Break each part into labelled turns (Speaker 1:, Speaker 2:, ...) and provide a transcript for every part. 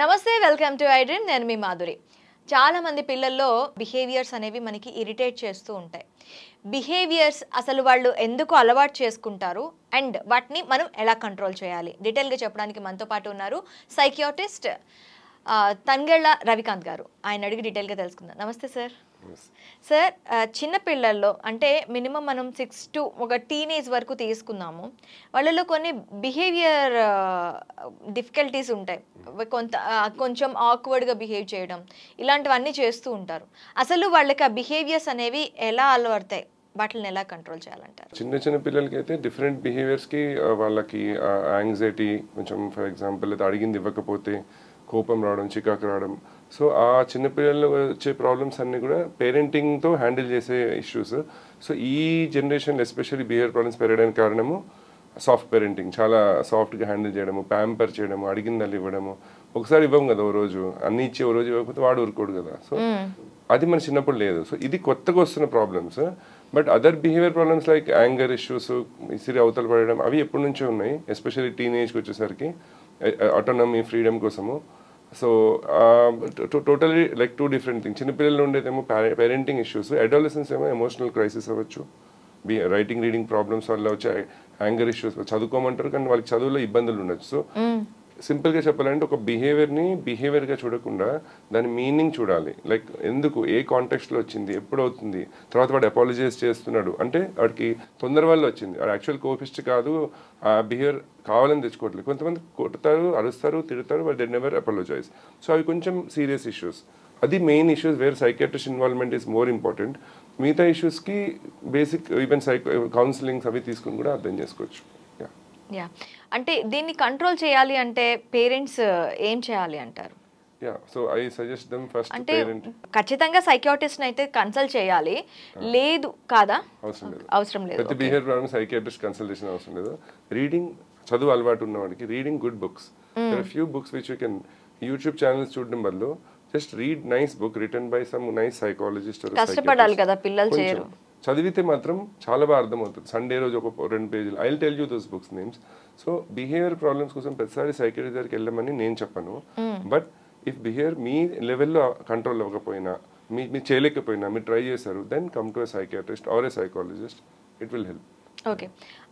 Speaker 1: నమస్తే welcome to iDream నేను మీ మాధురి. చాలా మంది పిల్లల్లో బిహేవియర్స్ అనేవి మనకి ఇరిటేట్ చేస్తూ ఉంటాయి. బిహేవియర్స్ అసలు వాళ్ళు ఎందుకు అలవాటు చేసుకుంటారు అండ్ వాటిని మనం ఎలా కంట్రోల్ చేయాలి డీటెయిల్గా చెప్పడానికి మనతో పాటు ఉన్నారు సైకియాట్రిస్ట్ తంగెళ్ళ రవికాంత్ గారు. ఆయన అడిగి డీటెయిల్గా తెలుసుకుందాం. నమస్తే సార్. సార్, చిన్న పిల్లల్లో అంటే మినిమం మనం 6 to ఒక టీనేజ్ వరకు తీసుకున్నాము. వాళ్ళలో కొన్ని బిహేవియర్ డిఫికల్టీస్ ఉంటాయి. కొంచెం ఆక్వర్డ్గా బిహేవ్ చేయడం ఇలాంటివన్నీ చేస్తూ ఉంటారు. అసలు వాళ్ళకి ఆ బిహేవియర్స్ అనేవి ఎలా అలవడతాయి, వాటిని ఎలా కంట్రోల్ చేయాలంటారు?
Speaker 2: చిన్న చిన్న పిల్లలకి అయితే డిఫరెంట్ బిహేవియర్స్కి వాళ్ళకి యాంగ్జైటీ, కొంచెం ఫర్ ఎగ్జాంపుల్ అడిగింది ఇవ్వకపోతే కోపం రావడం, చికాకు రావడం. సో ఆ చిన్నపిల్లల్లో వచ్చే ప్రాబ్లమ్స్ అన్నీ కూడా పేరెంటింగ్తో హ్యాండిల్ చేసే ఇష్యూస్. సో ఈ జనరేషన్ ఎస్పెషల్లీ బిహేవియర్ ప్రాబ్లమ్స్ పెరగడానికి కారణము సాఫ్ట్ పేరెంటింగ్. చాలా సాఫ్ట్గా హ్యాండిల్ చేయడము, ప్యాంపర్ చేయడము, అడిగిందని ఇవ్వడము. ఒకసారి ఇవ్వం కదా, ఓ రోజు అన్ని ఇచ్చి ఓ రోజు ఇవ్వకపోతే వాడు ఊరుకోడు కదా. సో అది మన చిన్నప్పుడు లేదు. సో ఇది కొత్తగా వస్తున్న problems. But other behaviour problems like anger issues, ఇసిరి అవతల పడడం, అవి ఎప్పటి నుంచో ఉన్నాయి. ఎస్పెషల్లీ టీనేజ్కి వచ్చేసరికి ఆటోనమీ, ఫ్రీడమ్ కోసము. So totally like two different things. చిన్నపిల్లలు ఉండేదేమో పేరెంటింగ్ ఇష్యూస్, అడాలసెన్స్ ఏమో ఎమోషనల్ క్రైసిస్ అవ్వచ్చు, రైటింగ్ రీడింగ్ ప్రాబ్లమ్స్ వల్ల వచ్చే యాంగర్ ఇష్యూస్. చదువుకోమంటారు కానీ వాళ్ళకి చదువులో ఇబ్బందులు ఉండొచ్చు. సో సింపుల్గా చెప్పాలంటే ఒక బిహేవియర్ని బిహేవియర్గా చూడకుండా దాని మీనింగ్ చూడాలి. లైక్ ఎందుకు, ఏ కాంటెక్స్ట్లో వచ్చింది, ఎప్పుడు అవుతుంది, తర్వాత వాడు అపాలజైజ్ చేస్తున్నాడు అంటే వాడికి తొందర వల్ల వచ్చింది, వాడు యాక్చువల్ కోపిస్ట్ కాదు, ఆ బిహేవియర్ కావాలని తెచ్చుకోవట్లేదు. కొంతమంది కొడతారు, అరుస్తారు, తిడతారు, but they never apologize. So అవి కొంచెం సీరియస్ ఇష్యూస్. అది main issues where psychiatrist involvement is more important. మిగతా ఇష్యూస్కి బేసిక్ ఈవెన్ కౌన్సిలింగ్స్ అవి తీసుకుని కూడా అర్థం చేసుకోవచ్చు.
Speaker 1: యా, అంటే దీన్ని కంట్రోల్ చేయాలి అంటే పేరెంట్స్ ఏం చేయాలి అంటారు?
Speaker 2: Yeah, so I suggest them first
Speaker 1: అంటే ఖచ్చితంగా సైకియాట్రిస్ట్ అయితే కన్సల్ట్ చేయాలి, లేదు కాదా? అవసరం లేదు.
Speaker 2: ప్రతి బిహేవియర్ ప్రాబ్లమ్ సైకియాట్రిస్ట్ కన్సల్టేషన్ అవసరం లేదు. రీడింగ్, చదువు అలవాటు ఉన్న వాడికి reading good books. There are few books which you can YouTube channels చూడడం బదులు just read nice book written by some nice psychologist.
Speaker 1: కష్టపడాలి కదా పిల్లలు, చేయరు.
Speaker 2: చదివితే మాత్రం చాలా బాగా అర్థమవుతుంది. సండే రోజు ఒక 2 పేజీలు. I will tell you those books names. So behaviour problems కోసం ప్రతిసారి సైకియాట్రిస్ట్ దగ్గరికి వెళ్ళమని నేను చెప్పను. బట్ ఇఫ్ బిహేవియర్ మీ లెవెల్లో కంట్రోల్ అవ్వకపోయినా, మీరు చేయలేకపోయినా, మీరు ట్రై చేశారు, then come to a psychiatrist or a psychologist. It will help.
Speaker 1: Okay,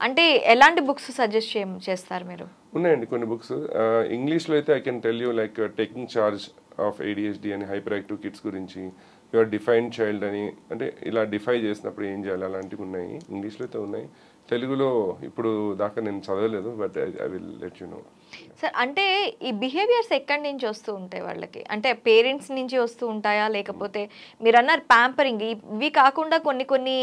Speaker 1: అంటే ఎలాంటి బుక్స్ సజెస్ట్ చేస్తారు మీరు?
Speaker 2: ఉన్నాయండి కొన్ని బుక్స్. ఇంగ్లీష్లో అయితే I can tell you like taking charge of ADHD అని, హైపర్ యాక్టివ్ కిడ్స్ గురించి, యువర్ డిఫైన్డ్ చైల్డ్ అని, అంటే ఇలా డిఫై చేసినప్పుడు ఏం చేయాలి, అలాంటివి ఉన్నాయి. ఇంగ్లీష్లో అయితే ఉన్నాయి. తెలుగులో ఇప్పుడు దాకా నేను చదవలేదు, but I will let you know.
Speaker 1: Sir, అంటే ఈ బిహేవియర్స్ ఎక్కడి నుంచి వస్తూ ఉంటాయి వాళ్ళకి? అంటే పేరెంట్స్ నుంచి వస్తూ ఉంటాయా, లేకపోతే మీరు అన్నారు ప్యాంపరింగ్, ఇవి కాకుండా కొన్ని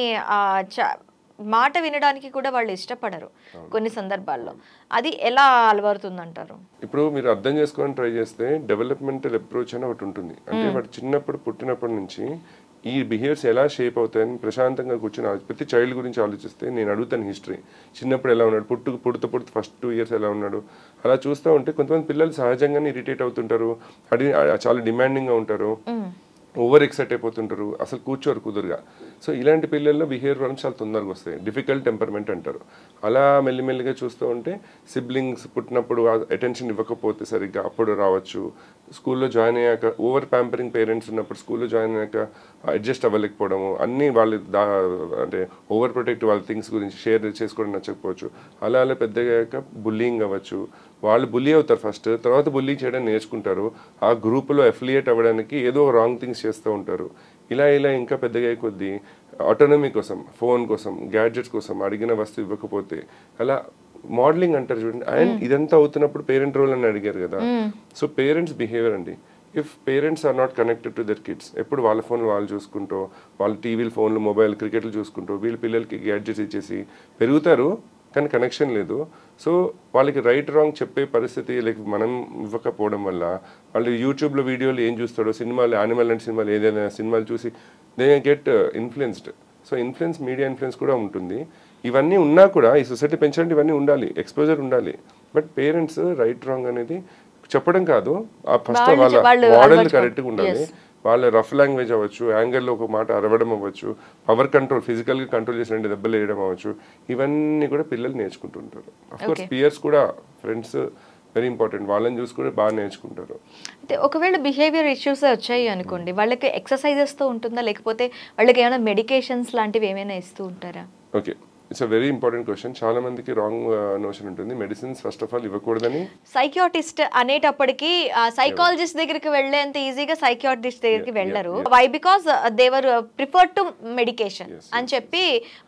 Speaker 1: మాట వినడానికి కూడా వాళ్ళు ఇష్టపడరు కొన్ని సందర్భాల్లో, అది ఎలా అలవడుతుందంటారు?
Speaker 2: ఇప్పుడు మీరు అర్థం చేసుకోవడానికి ట్రై చేస్తే డెవలప్మెంటల్ అప్రోచ్ అని ఒకటి ఉంటుంది. అంటే వాడు చిన్నప్పుడు పుట్టినప్పటి నుంచి ఈ బిహేవియర్స్ ఎలా షేప్ అవుతాయని ప్రశాంతంగా కూర్చొని ప్రతి చైల్డ్ గురించి ఆలోచిస్తే, నేను అడుగుతాను హిస్టరీ, చిన్నప్పుడు ఎలా ఉన్నాడు, పుడుతూ ఫస్ట్ 2 years ఎలా ఉన్నాడు, అలా చూస్తూ ఉంటే కొంతమంది పిల్లలు సహజంగానే ఇరిటేట్ అవుతుంటారు, చాలా డిమాండింగ్గా ఉంటారు, ఓవర్ ఎక్సైట్ అయిపోతుంటారు, అసలు కూర్చోరు కుదురుగా. సో ఇలాంటి పిల్లల్లో బిహేవియర్ ప్రాబ్లమ్స్ చాలా తొందరగా వస్తాయి. డిఫికల్ట్ టెంపర్మెంట్ అంటారు. అలా మెల్లిమెల్లిగా చూస్తూ ఉంటే సిబ్లింగ్స్ పుట్టినప్పుడు అటెన్షన్ ఇవ్వకపోతే సరిగ్గా అప్పుడు రావచ్చు. స్కూల్లో జాయిన్ అయ్యాక ఓవర్ ప్యాంపరింగ్ పేరెంట్స్ ఉన్నప్పుడు స్కూల్లో జాయిన్ అయ్యాక అడ్జస్ట్ అవ్వలేకపోవడము, అన్నీ వాళ్ళు అంటే ఓవర్ ప్రొటెక్ట్ వాళ్ళ థింగ్స్ గురించి షేర్ చేసుకోవడం నచ్చకపోవచ్చు. అలా పెద్దగా అయ్యాక బుల్లింగ్ అవ్వచ్చు. వాళ్ళు బుల్లీ అవుతారు ఫస్ట్, తర్వాత బుల్లీ చేయడం నేర్చుకుంటారు. ఆ గ్రూప్లో అఫిలియేట్ అవ్వడానికి ఏదో రాంగ్ థింగ్స్ చేస్తూ ఉంటారు. ఇలా ఇంకా పెద్దగా కొద్దీ ఆటోనమీ కోసం, ఫోన్ కోసం, గ్యాడ్జెట్స్ కోసం అడిగిన వస్తువు ఇవ్వకపోతే అలా మోడలింగ్ అంటారు చూడండి. అండ్ ఇదంతా అవుతున్నప్పుడు పేరెంట్ రోల్ అని అడిగారు కదా. సో పేరెంట్స్ బిహేవియర్ అండి. If parents are not connected to their kids, ఎప్పుడు వాళ్ళ ఫోన్లు వాళ్ళు చూసుకుంటూ, వాళ్ళ టీవీలు, ఫోన్లు, మొబైల్, క్రికెట్లు చూసుకుంటూ వీళ్ళ పిల్లలకి గ్యాడ్జెట్స్ ఇచ్చేసి పెరుగుతారు కానీ కనెక్షన్ లేదు. సో వాళ్ళకి రైట్ రాంగ్ చెప్పే పరిస్థితి లైక్ మనం ఇవ్వకపోవడం వల్ల వాళ్ళు యూట్యూబ్లో వీడియోలు ఏం చూస్తాడో, సినిమాలు, యానిమల్ అండ్ సినిమాలు, ఏదైనా సినిమాలు చూసి they get influenced. So media influence కూడా ఉంటుంది. ఇవన్నీ ఉన్నా కూడా ఈ సొసైటీ పెంచాలంటే ఇవన్నీ ఉండాలి, ఎక్స్పోజర్ ఉండాలి. బట్ పేరెంట్స్ రైట్ రాంగ్ అనేది చెప్పడం కాదు, ఫస్ట్ వాళ్ళ మోడల్ కరెక్ట్గా ఉండాలి. వాళ్ళ రఫ్ లాంగ్వేజ్ అవ్వచ్చు, యాంగర్లో ఒక మాట అరవడం అవ్వచ్చు, పవర్ కంట్రోల్, ఫిజికల్గా కంట్రోల్ చేసినట్టు దెబ్బలు వేయడం అవ్వచ్చు, ఇవన్నీ కూడా పిల్లలు నేర్చుకుంటుంటారు. అఫ్కోర్స్ పియర్స్ కూడా, ఫ్రెండ్స్ వెరీ ఇంపార్టెంట్. వాళ్ళని చూసి కూడా బాగా నేర్చుకుంటారు.
Speaker 1: అయితే ఒకవేళ బిహేవియర్ ఇష్యూస్ వచ్చాయి అనుకోండి, వాళ్ళకి ఎక్సర్సైజెస్తో ఉంటుందా, లేకపోతే వాళ్ళకి ఏమైనా మెడికేషన్స్ లాంటివి ఏమైనా ఇస్తూ ఉంటారా?
Speaker 2: Okay, it's a very important question. చాలా మందికి రాంగ్ నోషన్ ఉంటుంది, మెడిసిన్స్ ఫస్ట్ ఆఫ్ ఆల్ ఇవ్వకూడదని.
Speaker 1: సైకియాట్రిస్ట్ అనేటప్పటికి సైకాలజిస్ట్ దగ్గరికి వెళ్ళేంత ఈజీగా సైకియాట్రిస్ట్ దగ్గరికి వెళ్ళరు. Why? Because they are prefer to medication అని చెప్పి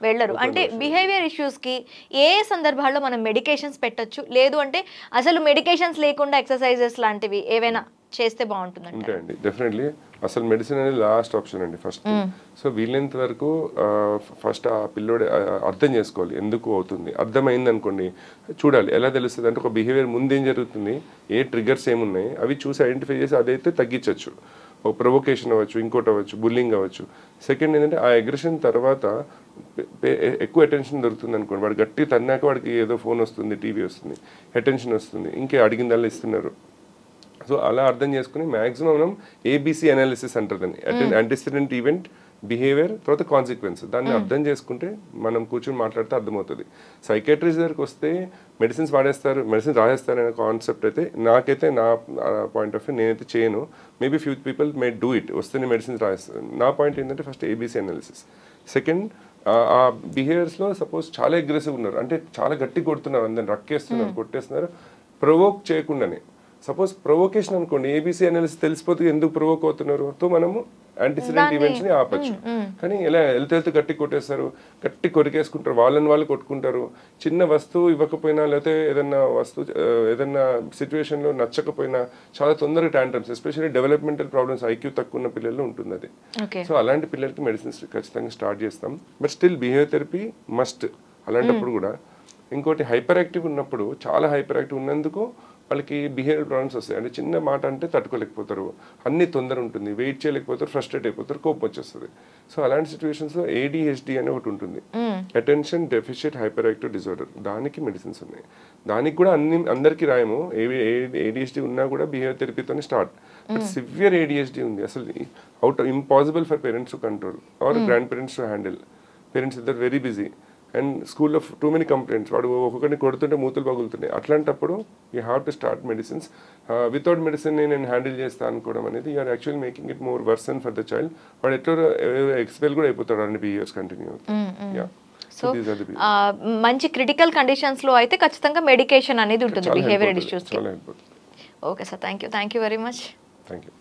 Speaker 1: వెళ్ళరు. అంటే బిహేవియర్ ఇష్యూస్ కి ఏ సందర్భాల్లో మనం మెడికేషన్స్ పెట్టొచ్చు, లేదు అంటే అసలు మెడికేషన్స్ లేకుండా ఎక్సర్సైజెస్ లాంటివి ఏవైనా చేస్తే బాగుంటుంది
Speaker 2: ఉంటాయండి? డెఫినెట్లీ. అసలు మెడిసిన్ అనేది లాస్ట్ ఆప్షన్ అండి ఫస్ట్. సో వీళ్ళంత వరకు ఫస్ట్ ఆ పిల్లోడు అర్థం చేసుకోవాలి ఎందుకు అవుతుంది. అర్థమైంది అనుకోండి, చూడాలి ఎలా తెలుస్తుంది అంటే ఒక బిహేవియర్ ముందు ఏం జరుగుతుంది, ఏ ట్రిగర్స్ ఏమున్నాయి అవి చూసి ఐడెంటిఫై చేసి అదైతే తగ్గించవచ్చు. ఒక ప్రొవొకేషన్ అవ్వచ్చు, ఇంకోటి అవ్వచ్చు, బుల్లింగ్ అవ్వచ్చు. సెకండ్ ఏంటంటే ఆ అగ్రెషన్ తర్వాత ఎక్కువ అటెన్షన్ దొరుకుతుంది అనుకోండి, వాడు గట్టి తన్నాక వాడికి ఏదో ఫోన్ వస్తుంది, టీవీ వస్తుంది, అటెన్షన్ వస్తుంది, ఇంకే అడిగిందల్లా ఇస్తున్నారు. సో అలా అర్థం చేసుకుని మ్యాక్సిమం మనం ఏబిసి అనాలిసిస్ అంటారు దాన్ని, యాంటిసిడెంట్ ఈవెంట్, బిహేవియర్, తర్వాత కాన్సిక్వెన్స్. దాన్ని అర్థం చేసుకుంటే మనం కూర్చొని మాట్లాడితే అర్థమవుతుంది. సైకాట్రిస్ట్ దగ్గరికి వస్తే మెడిసిన్స్ వాడేస్తారు, మెడిసిన్స్ రాసేస్తారు అనే కాన్సెప్ట్ అయితే నాకైతే, నా పాయింట్ ఆఫ్ వ్యూ నేనైతే చేయను. Maybe few people may do it, వస్తేనే మెడిసిన్స్ రాసేస్తారు. నా పాయింట్ ఏంటంటే ఫస్ట్ ఏబిసి అనాలిసిస్. సెకండ్, ఆ బిహేవియర్స్లో సపోజ్ చాలా అగ్రెసివ్ ఉన్నారు, అంటే చాలా గట్టి కొడుతున్నారు, అందరిని రక్కేస్తున్నారు, కొట్టేస్తున్నారు, ప్రొవోక్ చేయకుండానే. సపోజ్ ప్రొవోకేషన్ అనుకోండి, ఏబిసి అనాలిసిస్ తెలిసిపోతే ఎందుకు ప్రొవోక్ అవుతున్నారు, తో మనము యాంటిసిడెంట్ ఈవెంట్స్ ని ఆపచ్చు. కానీ ఇలా వెళ్తే గట్టి కొట్టేస్తారు, గట్టి కొరికేసుకుంటారు, వాళ్ళని వాళ్ళు కొట్టుకుంటారు. చిన్న వస్తువు ఇవ్వకపోయినా, లేకపోతే ఏదైనా సిచ్యువేషన్ లో నచ్చకపోయినా చాలా తొందరగా tantrums, especially developmental problems, IQ తక్కువ ఉన్న పిల్లల్లో ఉంటుంది అది. సో అలాంటి పిల్లలకి మెడిసిన్స్ ఖచ్చితంగా స్టార్ట్ చేస్తాం. But still behaviour therapy must అలాంటప్పుడు కూడా. ఇంకోటి హైపర్ యాక్టివ్ ఉన్నప్పుడు, చాలా హైపర్ యాక్టివ్ ఉన్నందుకు వాళ్ళకి బిహేవియర్ ప్రాబ్లమ్స్ వస్తాయి. అంటే చిన్న మాట అంటే తట్టుకోలేకపోతారు, అన్ని తొందర ఉంటుంది, వెయిట్ చేయలేకపోతారు, ఫ్రస్ట్రేట్ అయిపోతారు, కోపం వచ్చేస్తుంది. సో అలాంటి సిచ్యువేషన్స్లో ADHD అని ఒకటి ఉంటుంది, అటెన్షన్ డెఫిషియట్ హైపర్ యాక్టివ్ డిజార్డర్. దానికి మెడిసిన్స్ ఉన్నాయి. దానికి కూడా అందరికీ రాయము. ADHD ఉన్నా కూడా బిహేవియర్ థెరపీతోనే స్టార్ట్. బట్ సివియర్ ADHD ఉంది, అసలు impossible for parents to control or grand parents to handle. Parents ఇద్దరు వెరీ బిజీ అండ్ స్కూల్లో టూ మెనీ కంప్లైంట్స్, వాడు ఒక్కొక్కరిని కొడుతుంటే మూతులు పగులుతున్నాయి. అట్లాంటప్పుడు you have to start medicines. Without medicine నేను హ్యాండిల్ చేస్తాను అనుకోవడం అనేది you are actually making it more worsen for the child. వాడు ఎట్లా ఎక్స్పెల్ కూడా అయిపోతాడు అన్ని బిహేవియర్స్ కంటిన్యూ అవుతాయి.
Speaker 1: సో మంచి క్రిటికల్ కండిషన్స్ లో అయితే ఖచ్చితంగా మెడికేషన్ అనేది ఉంటుంది behaviour issues. Okay sir, thank you very much.
Speaker 2: Thank you.